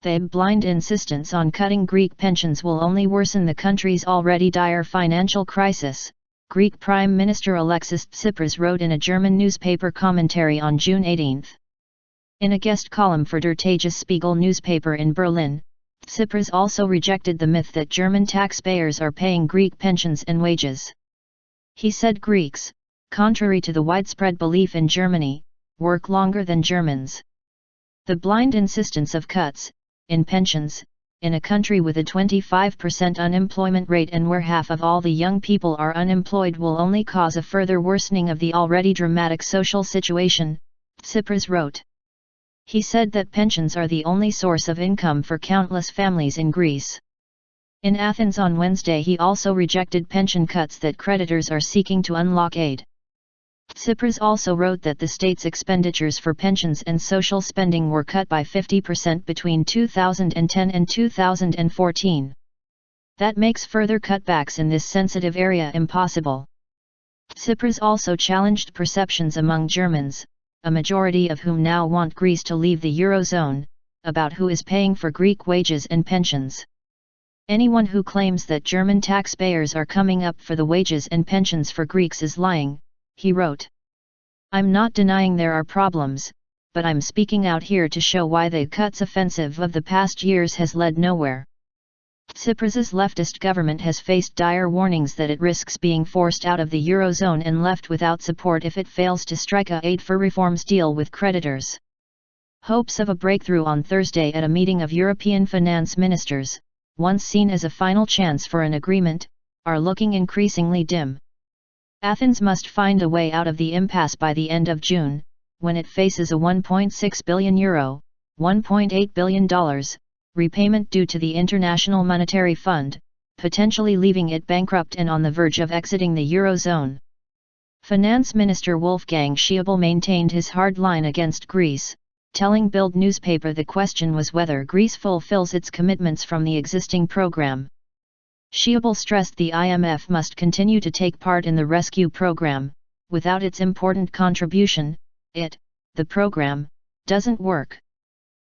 The blind insistence on cutting Greek pensions will only worsen the country's already dire financial crisis, Greek Prime Minister Alexis Tsipras wrote in a German newspaper commentary on June 18. In a guest column for Der Tagesspiegel newspaper in Berlin, Tsipras also rejected the myth that German taxpayers are paying Greek pensions and wages. He said Greeks, contrary to the widespread belief in Germany, work longer than Germans. The blind insistence of cuts in pensions, in a country with a 25% unemployment rate and where half of all the young people are unemployed, will only cause a further worsening of the already dramatic social situation, Tsipras wrote. He said that pensions are the only source of income for countless families in Greece. In Athens on Wednesday he also rejected pension cuts that creditors are seeking to unlock aid. Tsipras also wrote that the state's expenditures for pensions and social spending were cut by 50% between 2010 and 2014. That makes further cutbacks in this sensitive area impossible. Tsipras also challenged perceptions among Germans, a majority of whom now want Greece to leave the Eurozone, about who is paying for Greek wages and pensions. Anyone who claims that German taxpayers are coming up for the wages and pensions for Greeks is lying, he wrote. I'm not denying there are problems, but I'm speaking out here to show why the cuts offensive of the past years has led nowhere. Tsipras's leftist government has faced dire warnings that it risks being forced out of the Eurozone and left without support if it fails to strike a aid for reforms deal with creditors. Hopes of a breakthrough on Thursday at a meeting of European finance ministers, once seen as a final chance for an agreement, are looking increasingly dim. Athens must find a way out of the impasse by the end of June, when it faces a €1.6 billion, $1.8 billion, repayment due to the International Monetary Fund, potentially leaving it bankrupt and on the verge of exiting the Eurozone. Finance Minister Wolfgang Schäuble maintained his hard line against Greece, telling Bild newspaper the question was whether Greece fulfills its commitments from the existing program. Schäuble stressed the IMF must continue to take part in the rescue program. Without its important contribution, the program, doesn't work.